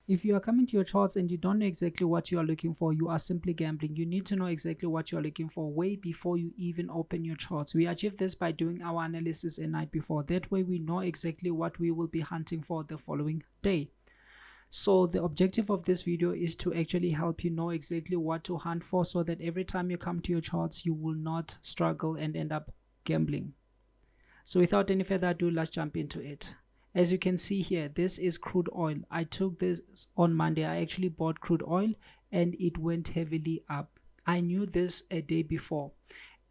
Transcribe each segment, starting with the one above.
If you are coming to your charts and you don't know exactly what you are looking for, you are simply gambling. You need to know exactly what you are looking for way before you even open your charts. We achieve this by doing our analysis a night before. That way we know exactly what we will be hunting for the following day. So the objective of this video is to actually help you know exactly what to hunt for, so that every time you come to your charts, you will not struggle and end up gambling. So without any further ado, let's jump into it. As you can see here, this is crude oil. I took this on Monday. I actually bought crude oil and it went heavily up. I knew this a day before.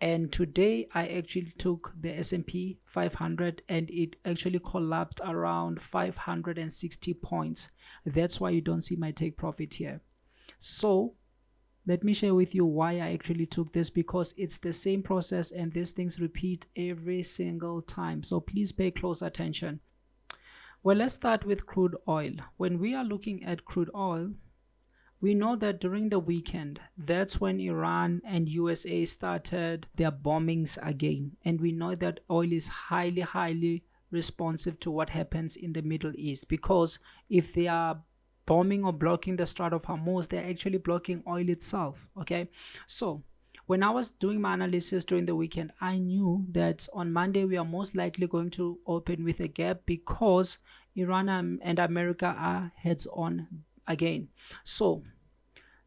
And today I actually took the S&P 500 and it actually collapsed around 560 points. That's why you don't see my take profit here. So let me share with you why I actually took this, because it's the same process and these things repeat every single time. So please pay close attention. Well, let's start with crude oil. When we are looking at crude oil, we know that during the weekend, that's when Iran and USA started their bombings again. And we know that oil is highly responsive to what happens in the Middle East, because if they are bombing or blocking the Strait of Hormuz, they're actually blocking oil itself. Okay, so when I was doing my analysis during the weekend, I knew that on Monday we are most likely going to open with a gap, because Iran and America are heads on again. So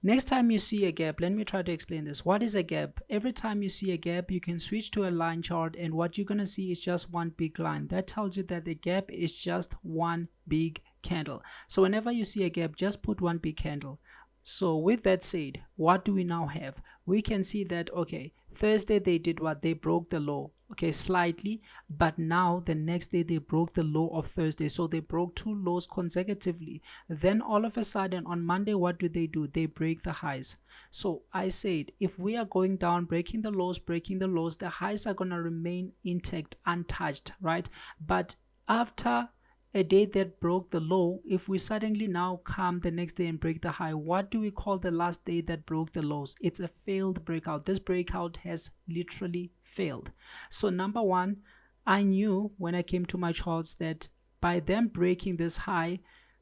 next time you see a gap, let me try to explain this. What is a gap? Every time you see a gap, you can switch to a line chart, and what you're going to see is just one big line. That tells you that the gap is just one big candle. So whenever you see a gap, just put one big candle. So with that said, what do we now have? We can see that, okay, Thursday they did what? They broke the low, okay, slightly, but now the next day they broke the low of Thursday. So they broke two lows consecutively. Then all of a sudden on Monday, what do? They break the highs. So I said, if we are going down, breaking the lows, the highs are going to remain intact, untouched, right? But after a day that broke the low, if we suddenly now come the next day and break the high, what do we call the last day that broke the lows? It's a failed breakout. This breakout has literally failed. So number one, I knew when I came to my charts that by them breaking this high,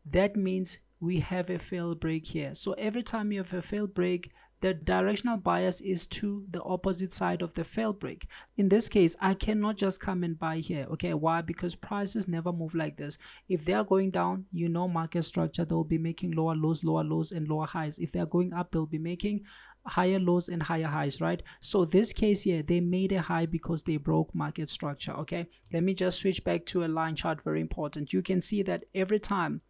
that means we have a failed break here. So every time you have a failed break, the directional bias is to the opposite side of the failed break. In this case, I cannot just come and buy here. Okay, why? Because prices never move like this. If they are going down, you know market structure, they'll be making lower lows and lower highs. If they are going up, they'll be making higher lows and higher highs, right? So this case here, they made a high because they broke market structure. Okay, let me just switch back to a line chart. Very important. You can see that every time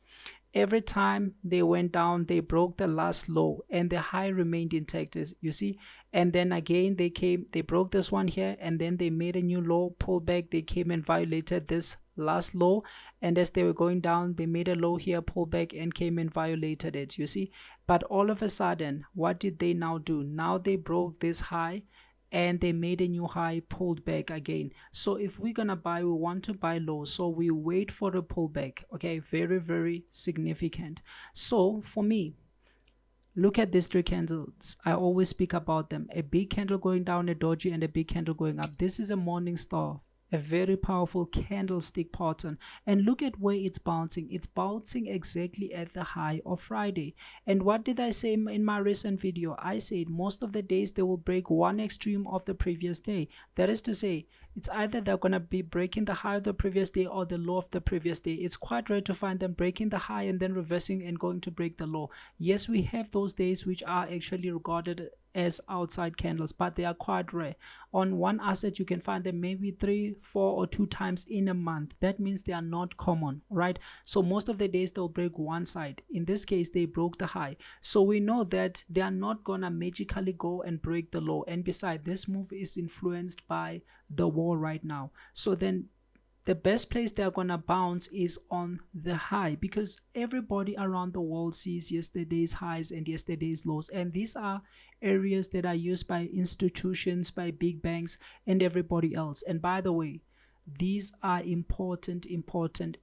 they went down, they broke the last low and the high remained intact, as you see. And then again they broke this one here, and then they made a new low, pulled back, they came and violated this last low, and as they were going down, they made a low here, pulled back, and came and violated it, you see. But all of a sudden, what did they now do? Now they broke this high and they made a new high, pulled back again. So if we're gonna buy, we want to buy low, so we wait for the pullback. Okay, very significant. So for me, look at these three candles. I always speak about them: a big candle going down, a doji, and a big candle going up. This is a morning star, a very powerful candlestick pattern, and look at where it's bouncing. It's bouncing exactly at the high of Friday. And what did I say in my recent video? I said most of the days they will break one extreme of the previous day. That is to say, it's either they're going to be breaking the high of the previous day or the low of the previous day. It's quite rare to find them breaking the high and then reversing and going to break the low. Yes, we have those days which are actually regarded as outside candles, but they are quite rare. On one asset you can find them maybe 3, 4 or 2 times in a month. That means they are not common, right? So most of the days they'll break one side. In this case, they broke the high, so we know that they are not gonna magically go and break the low. And besides, this move is influenced by the war right now. So then the best place they're gonna bounce is on the high, because everybody around the world sees yesterday's highs and yesterday's lows, and these are areas that are used by institutions, by big banks, and everybody else. And by the way, these are important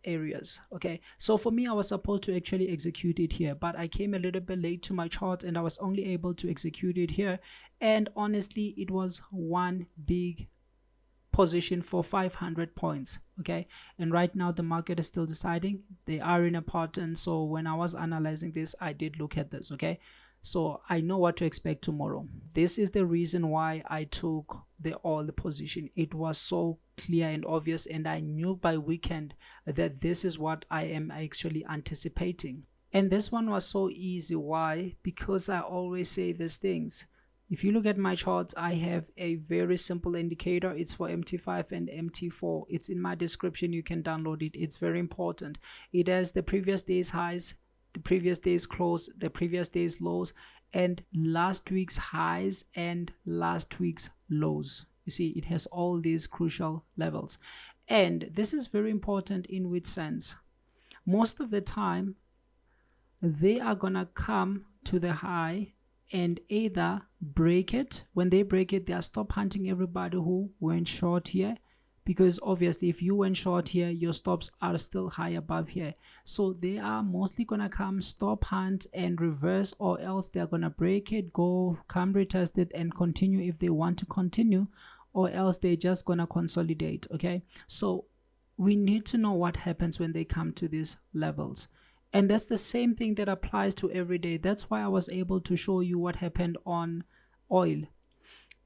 areas. Okay, so for me, I was supposed to actually execute it here, but I came a little bit late to my chart and I was only able to execute it here. And honestly, it was one big position for 500 points. Okay, and right now the market is still deciding. They are in a pattern, so when I was analyzing this, I did look at this. Okay, so I know what to expect tomorrow. This is the reason why I took the position. It was so clear and obvious, and I knew by weekend that this is what I am actually anticipating. And this one was so easy. Why? Because I always say these things. If you look at my charts, I have a very simple indicator. It's for MT5 and MT4. It's in my description. You can download it. It's very important. It has the previous day's highs, the previous day's close, the previous day's lows, and last week's highs and last week's lows. You see, it has all these crucial levels. And this is very important in which sense? Most of the time, they are gonna come to the high and either break it. When they break it, they'll stop hunting everybody who went short here, because obviously if you went short here, your stops are still high above here. So they are mostly gonna come, stop hunt and reverse, or else they're gonna break it, go, come retest it and continue if they want to continue, or else they're just gonna consolidate. Okay, so we need to know what happens when they come to these levels. And that's the same thing that applies to every day. That's why I was able to show you what happened on oil.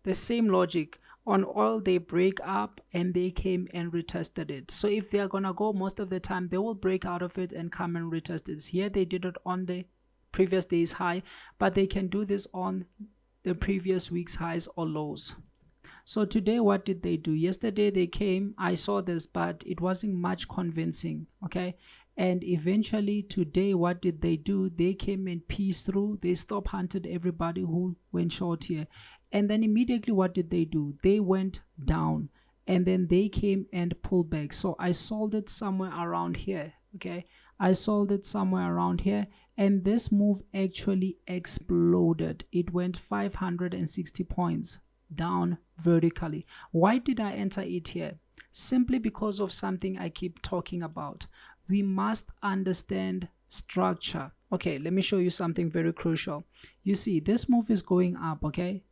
The same logic. On oil, they break up and they came and retested it. So if they are going to go, most of the time, they will break out of it and come and retest it. Here, they did it on the previous day's high, but they can do this on the previous week's highs or lows. So today, what did they do? Yesterday, they came. I saw this, but it wasn't much convincing. Okay. And eventually today, what did they do? They came and pieced through. They stop hunted everybody who went short here. And then immediately what did they do? They went down and then they came and pulled back. So I sold it somewhere around here. Okay, I sold it somewhere around here. And this move actually exploded. It went 560 points down vertically. Why did I enter it here? Simply because of something I keep talking about. We must understand structure. Okay, let me show you something very crucial. You see, this move is going up. Okay,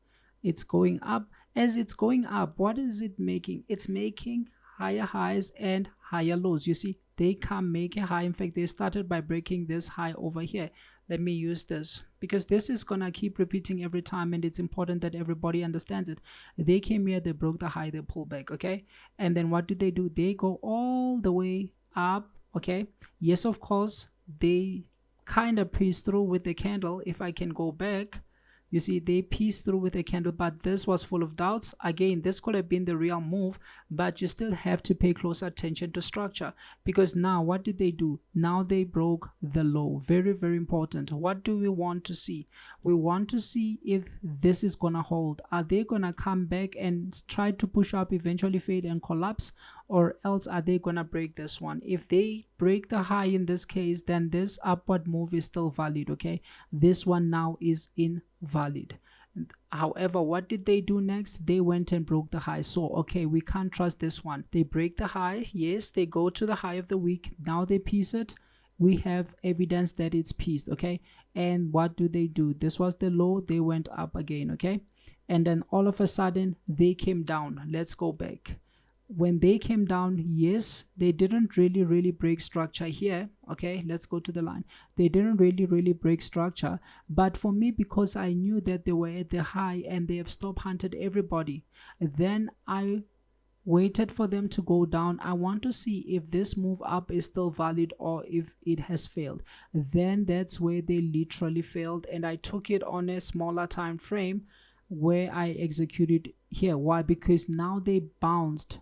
it's going up. As it's going up, what is it making? It's making higher highs and higher lows. You see, they come make a high. In fact, they started by breaking this high over here. Let me use this because this is gonna keep repeating every time, and it's important that everybody understands it. They came here, they broke the high, they pulled back. Okay, and then what did they do? They go all the way up. Okay, yes, of course, they kind of pieced through with the candle. If I can go back, you see, they pieced through with a candle, but this was full of doubts. Again, this could have been the real move, but you still have to pay close attention to structure, because now what did they do? Now they broke the low. Very, very important. What do we want to see? We want to see if this is gonna hold. Are they gonna come back and try to push up, eventually fade and collapse, or else are they gonna break this one? If they break the high in this case, then this upward move is still valid. Okay, this one now is invalid. However, what did they do next? They went and broke the high. So okay, we can't trust this one. They break the high. Yes, they go to the high of the week. Now they piece it. We have evidence that it's pieced. Okay, and what do? This was the low. They went up again. Okay, and then all of a sudden they came down. Let's go back. When they came down, yes, they didn't really break structure here. Okay, let's go to the line. They didn't really break structure, but for me, because I knew that they were at the high and they have stop hunted everybody, then I waited for them to go down. I want to see if this move up is still valid or if it has failed. Then that's where they literally failed, and I took it on a smaller time frame where I executed here. Why? Because now they bounced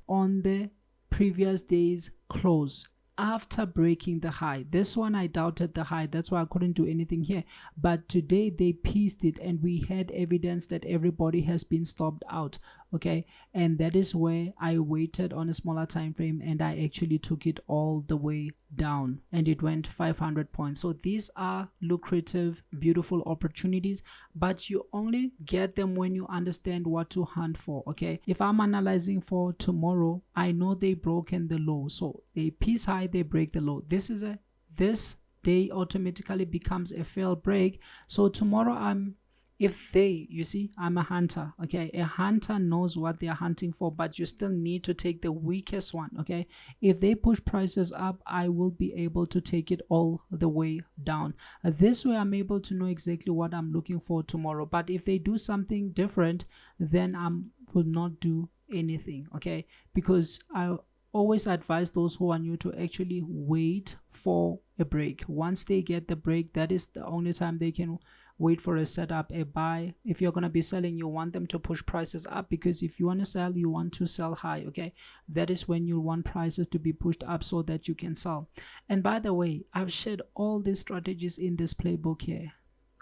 on the previous day's close after breaking the high. This one I doubted the high, that's why I couldn't do anything here, but today they pieced it and we had evidence that everybody has been stopped out. Okay, and that is where I waited on a smaller time frame and I actually took it all the way down and it went 500 points. So these are lucrative, beautiful opportunities, but you only get them when you understand what to hunt for. Okay, if I'm analyzing for tomorrow, I know they broken the low, so they piece high, they break the low. This day automatically becomes a fail break. So tomorrow I'm If they, you see, I'm a hunter, okay? A hunter knows what they're hunting for, but you still need to take the weakest one, okay? If they push prices up, I will be able to take it all the way down. This way, I'm able to know exactly what I'm looking for tomorrow. But if they do something different, then I will not do anything, okay? Because I always advise those who are new to actually wait for a break. Once they get the break, that is the only time they can wait for a setup, a buy. If you're going to be selling, you want them to push prices up, because if you want to sell, you want to sell high, okay? That is when you want prices to be pushed up so that you can sell. And by the way, I've shared all these strategies in this playbook here.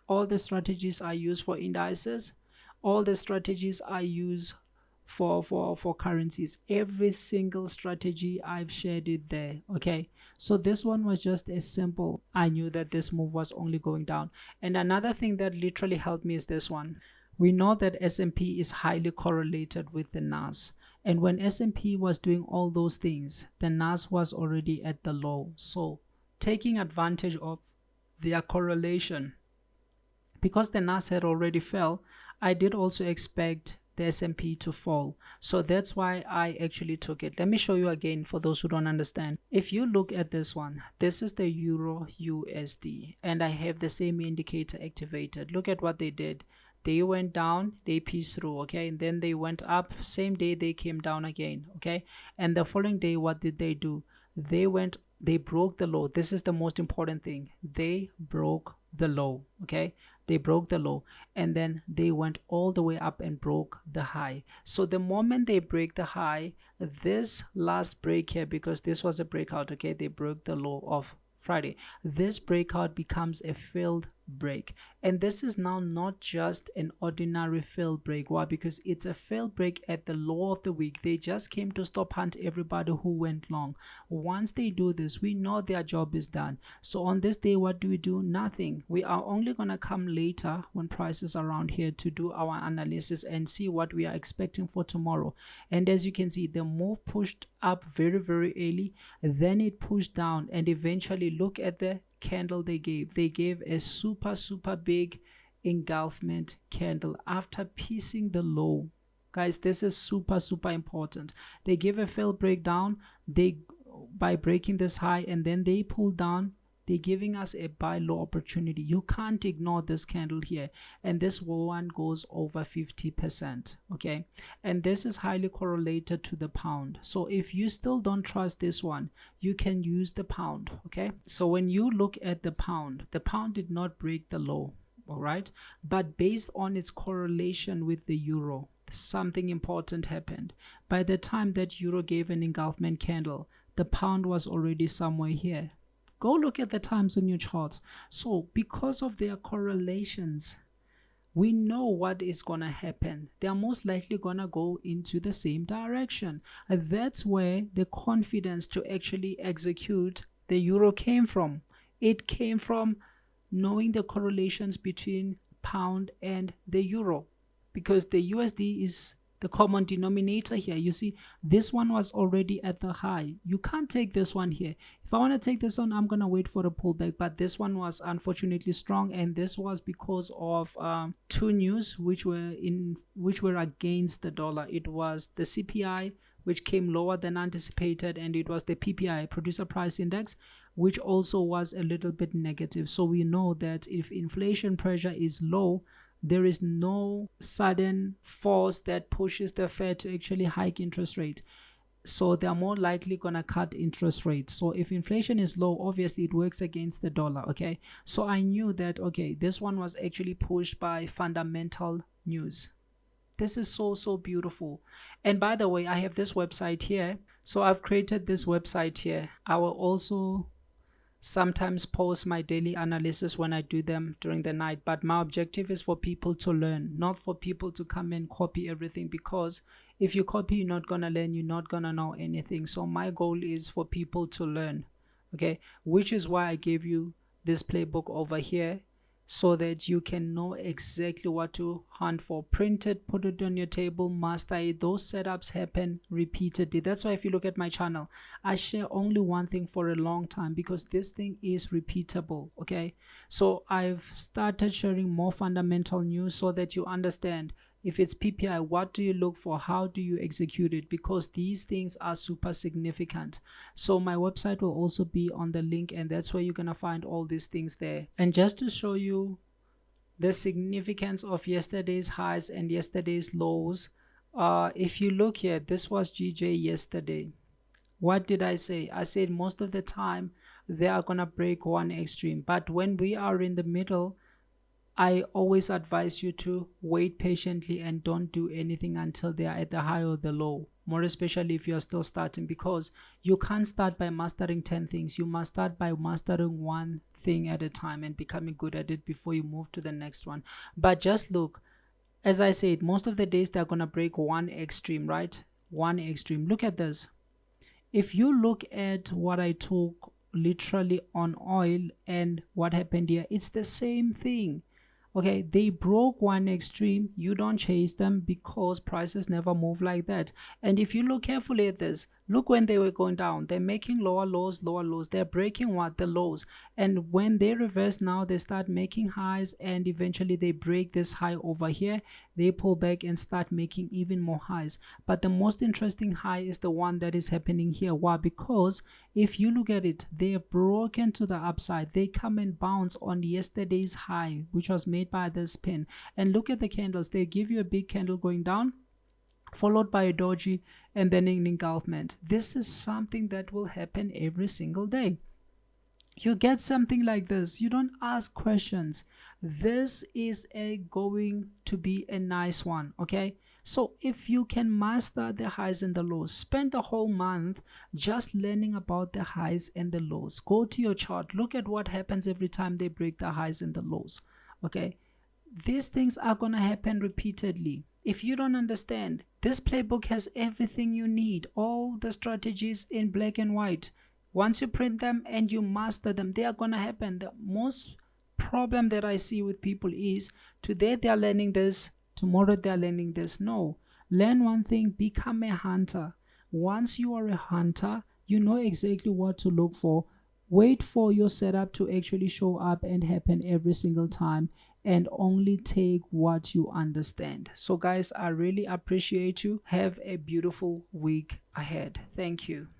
All the strategies I use for indices, all the strategies I use for currencies, every single strategy I've shared it there, okay? So this one was just as simple. I knew that this move was only going down. And another thing that literally helped me is this one. We know that S&P is highly correlated with the NAS, and when S&P was doing all those things, the NAS was already at the low. So taking advantage of their correlation, because the NAS had already fell, I did also expect the S&P to fall. So that's why I actually took it. Let me show you again for those who don't understand. If you look at this one, this is the Euro USD, and I have the same indicator activated. Look at what they did. They went down, they pieced through, okay? And then they went up. Same day they came down again, okay? And the following day, what did they do? They broke the low. This is the most important thing. They broke the low, okay? They broke the low, and then they went all the way up and broke the high. So the moment they break the high, this last break here, because this was a breakout, okay, they broke the low of Friday. This breakout becomes a failed break, and this is now not just an ordinary failed break. Why? Because it's a failed break at the low of the week. They just came to stop hunt everybody who went long. Once they do this, we know their job is done. So on this day, what do? Nothing. We are only gonna come later when prices are around here to do our analysis and see what we are expecting for tomorrow. And as you can see, the move pushed up very early, then it pushed down, and eventually look at the candle they gave a super big engulfment candle after piecing the low. Guys, this is super important. They give a failed breakdown by breaking this high, and then they pull down. They're giving us a buy low opportunity. You can't ignore this candle here, and this one goes over 50%, okay? And this is highly correlated to the pound. So if you still don't trust this one, you can use the pound, okay? So when you look at the pound did not break the low, all right? But based on its correlation with the euro, something important happened. By the time that euro gave an engulfment candle, the pound was already somewhere here. Go look at the times on your chart. So because of their correlations, we know what is going to happen. They are most likely going to go into the same direction. And that's where the confidence to actually execute the euro came from. It came from knowing the correlations between pound and the euro, because the USD is the common denominator here. You see, this one was already at the high. You can't take this one here. If I want to take this one, I'm gonna wait for the pullback, but this one was unfortunately strong, and this was because of two news which were against the dollar. It was the CPI, which came lower than anticipated, and it was the PPI, producer price index, which also was a little bit negative. So we know that if inflation pressure is low, there is no sudden force that pushes the Fed to actually hike interest rate. So they're more likely going to cut interest rates. So if inflation is low, obviously it works against the dollar, okay? So I knew that, okay, this one was actually pushed by fundamental news. This is so beautiful. And by the way, I have this website here. So I've created this website here. I will also sometimes post my daily analysis when I do them during the night, but my objective is for people to learn, not for people to come and copy everything, because if you copy, you're not gonna learn, you're not gonna know anything. So my goal is for people to learn, okay? Which is why I gave you this playbook over here, so that you can know exactly what to hunt for. Print it, put it on your table, master it. Those setups happen repeatedly. That's why if you look at my channel, I share only one thing for a long time, because this thing is repeatable. Okay, so I've started sharing more fundamental news so that you understand. If it's PPI, what do you look for? How do you execute it? Because these things are super significant. So my website will also be on the link, and that's where you're going to find all these things there. And just to show you the significance of yesterday's highs and yesterday's lows, if you look here, this was GJ yesterday. What did I say? I said most of the time they are going to break one extreme. But when we are in the middle, I always advise you to wait patiently and don't do anything until they are at the high or the low. More especially if you are still starting, because you can't start by mastering 10 things. You must start by mastering one thing at a time and becoming good at it before you move to the next one. But just look, as I said, most of the days they're going to break one extreme, right? One extreme. Look at this. If you look at what I took literally on oil and what happened here, it's the same thing. Okay, they broke one extreme. You don't chase them because prices never move like that. And if you look carefully at this, look when they were going down, they're making lower lows, lower lows. They're breaking what? The lows. And when they reverse now, they start making highs, and eventually they break this high over here. They pull back and start making even more highs. But the most interesting high is the one that is happening here. Why? Because if you look at it, they are broken to the upside. They come and bounce on yesterday's high, which was made by this pin. And look at the candles. They give you a big candle going down, followed by a doji, and then an engulfment. This is something that will happen every single day. You get something like this, you don't ask questions. This is going to be a nice one. Okay, so if you can master the highs and the lows, spend the whole month just learning about the highs and the lows. Go to your chart, look at what happens every time they break the highs and the lows. Okay, these things are going to happen repeatedly. If you don't understand, this playbook has everything you need, all the strategies in black and white. Once you print them and you master them, they are going to happen. The most problem that I see with people is today they are learning this, tomorrow they are learning this. No, learn one thing, become a hunter. Once you are a hunter, you know exactly what to look for. Wait for your setup to actually show up and happen every single time, and only take what you understand. So guys, I really appreciate you. Have a beautiful week ahead. Thank you.